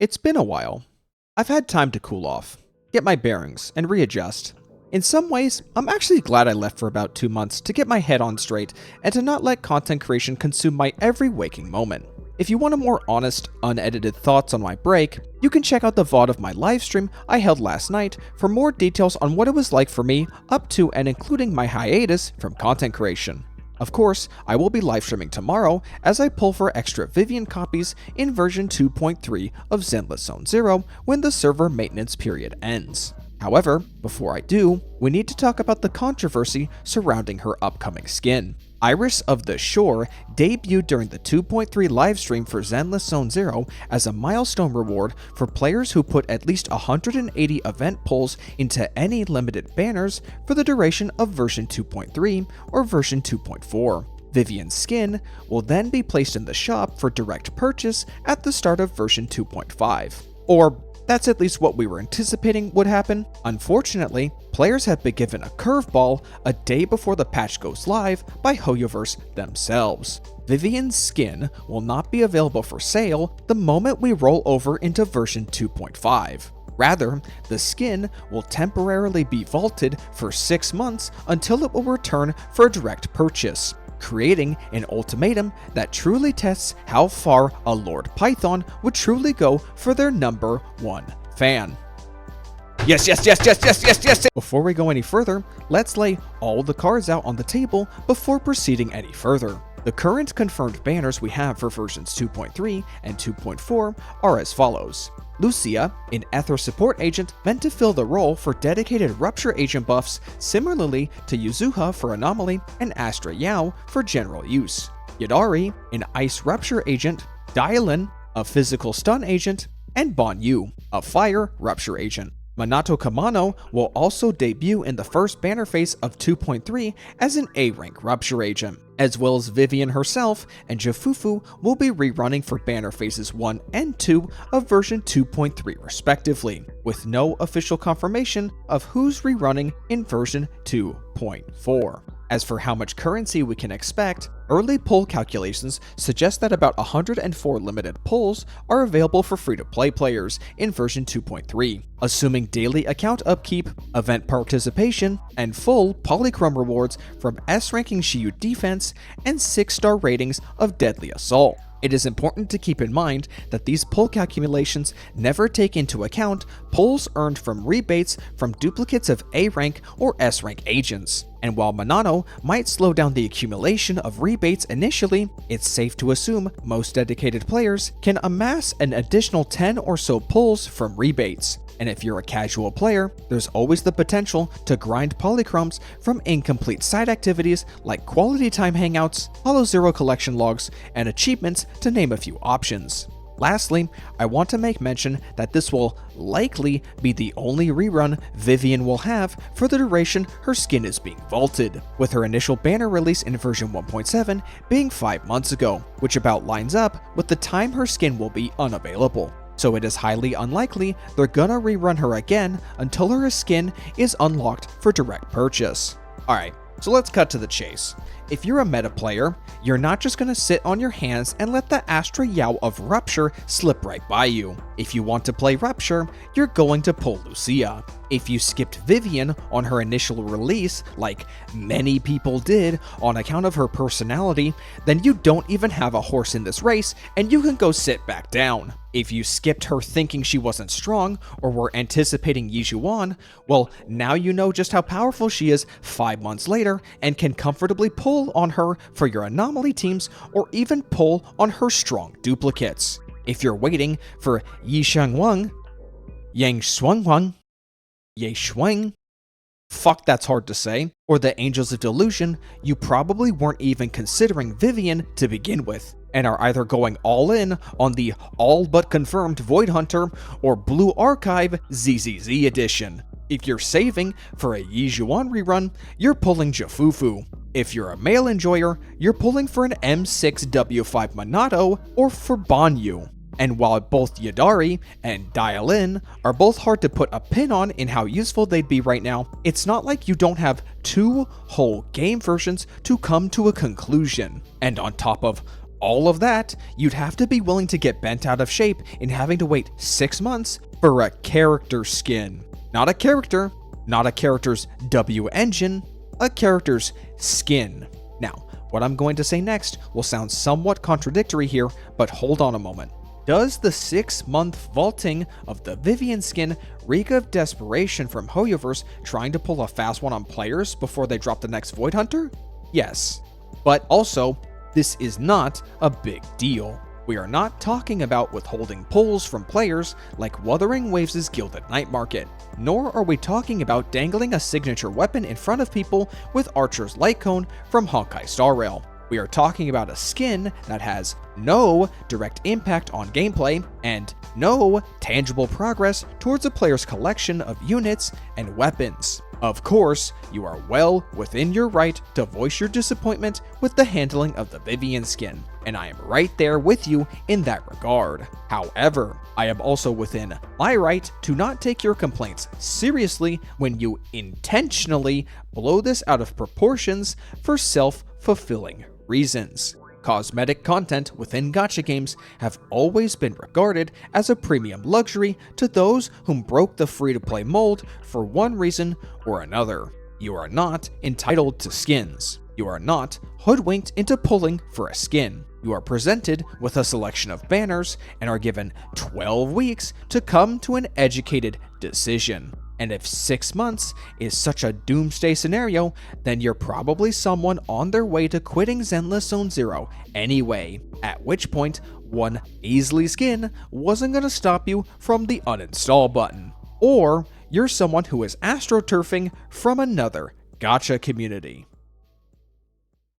It's been a while. I've had time to cool off, get my bearings, and readjust. In some ways, I'm actually glad I left for about 2 months to get my head on straight and to not let content creation consume my every waking moment. If you want a more honest, unedited thoughts on my break, you can check out the VOD of my livestream I held last night for more details on what it was like for me up to and including my hiatus from content creation. Of course, I will be live streaming tomorrow as I pull for extra Vivian copies in version 2.3 of Zenless Zone Zero when the server maintenance period ends. However, before I do, we need to talk about the controversy surrounding her upcoming skin. Iris of the Shore debuted during the 2.3 livestream for Zenless Zone Zero as a milestone reward for players who put at least 180 event pulls into any limited banners for the duration of version 2.3 or version 2.4. Vivian's skin will then be placed in the shop for direct purchase at the start of version 2.5. Or that's at least what we were anticipating would happen. Unfortunately, players have been given a curveball a day before the patch goes live by Hoyoverse themselves. Vivian's skin will not be available for sale the moment we roll over into version 2.5. Rather, the skin will temporarily be vaulted for 6 months until it will return for direct purchase, creating an ultimatum that truly tests how far a Lord Python would truly go for their number one fan. Yes. Before we go any further, let's lay all the cards out on the table before proceeding any further. The current confirmed banners we have for versions 2.3 and 2.4 are as follows. Lucia, an Ether support agent meant to fill the role for dedicated Rupture agent buffs similarly to Yuzuha for Anomaly and Astra Yao for general use. Yadari, an Ice Rupture agent, Dylan, a Physical Stun agent, and Bon Yu, a Fire Rupture agent. Minato Kamano will also debut in the first banner phase of 2.3 as an A-rank Rupture agent, as well as Vivian herself and Jafufu will be rerunning for banner phases 1 and 2 of version 2.3 respectively, with no official confirmation of who's rerunning in version 2.4. As for how much currency we can expect, early pull calculations suggest that about 104 limited pulls are available for free-to-play players in version 2.3, assuming daily account upkeep, event participation, and full polychrome rewards from S-ranking Shiyu defense and 6-star ratings of Deadly Assault. It is important to keep in mind that these pull calculations never take into account pulls earned from rebates from duplicates of A-rank or S-rank agents. And while Minato might slow down the accumulation of rebates initially, it's safe to assume most dedicated players can amass an additional 10 or so pulls from rebates. And if you're a casual player, there's always the potential to grind polychromes from incomplete side activities like quality time hangouts, Hollow Zero collection logs, and achievements to name a few options. Lastly, I want to make mention that this will likely be the only rerun Vivian will have for the duration her skin is being vaulted, with her initial banner release in version 1.7 being 5 months ago, which about lines up with the time her skin will be unavailable. So it is highly unlikely they're gonna rerun her again until her skin is unlocked for direct purchase. Alright, so let's cut to the chase. If you're a meta player, you're not just gonna sit on your hands and let the Astra Yao of Rupture slip right by you. If you want to play Rupture, you're going to pull Lucia. If you skipped Vivian on her initial release, like many people did on account of her personality, then you don't even have a horse in this race and you can go sit back down. If you skipped her thinking she wasn't strong or were anticipating Yijuan, well, now you know just how powerful she is 5 months later and can comfortably pull on her for your anomaly teams or even pull on her strong duplicates. If you're waiting for Yi Shangwang, Yang Shuanghuang, Ye Shuang, fuck that's hard to say, or the Angels of Delusion, you probably weren't even considering Vivian to begin with, and are either going all in on the all but confirmed Void Hunter or Blue Archive ZZZ edition. If you're saving for a Yijuan rerun, you're pulling Jafufu. If you're a male enjoyer, you're pulling for an M6W5 Minato or for Bon Yu. And while both Yadari and Dylan are both hard to put a pin on in how useful they'd be right now, it's not like you don't have 2 whole game versions to come to a conclusion. And on top of all of that, you'd have to be willing to get bent out of shape in having to wait 6 months for a character skin. Not a character, not a character's W engine, a character's skin. Now, what I'm going to say next will sound somewhat contradictory here, but hold on a moment. Does the 6-month vaulting of the Vivian skin reek of desperation from Hoyoverse trying to pull a fast one on players before they drop the next Void Hunter? Yes. But also, this is not a big deal. We are not talking about withholding pulls from players like Wuthering Waves' Gilded Night Market, nor are we talking about dangling a signature weapon in front of people with Archer's Light Cone from Honkai Star Rail. We are talking about a skin that has no direct impact on gameplay and no tangible progress towards a player's collection of units and weapons. Of course, you are well within your right to voice your disappointment with the handling of the Vivian skin, and I am right there with you in that regard. However, I am also within my right to not take your complaints seriously when you intentionally blow this out of proportions for self-fulfilling reasons. Cosmetic content within gacha games have always been regarded as a premium luxury to those whom broke the free-to-play mold for one reason or another. You are not entitled to skins. You are not hoodwinked into pulling for a skin. You are presented with a selection of banners and are given 12 weeks to come to an educated decision. And if 6 months is such a doomsday scenario, then you're probably someone on their way to quitting Zenless Zone Zero anyway, at which point one measly skin wasn't going to stop you from the uninstall button. Or you're someone who is astroturfing from another gacha community.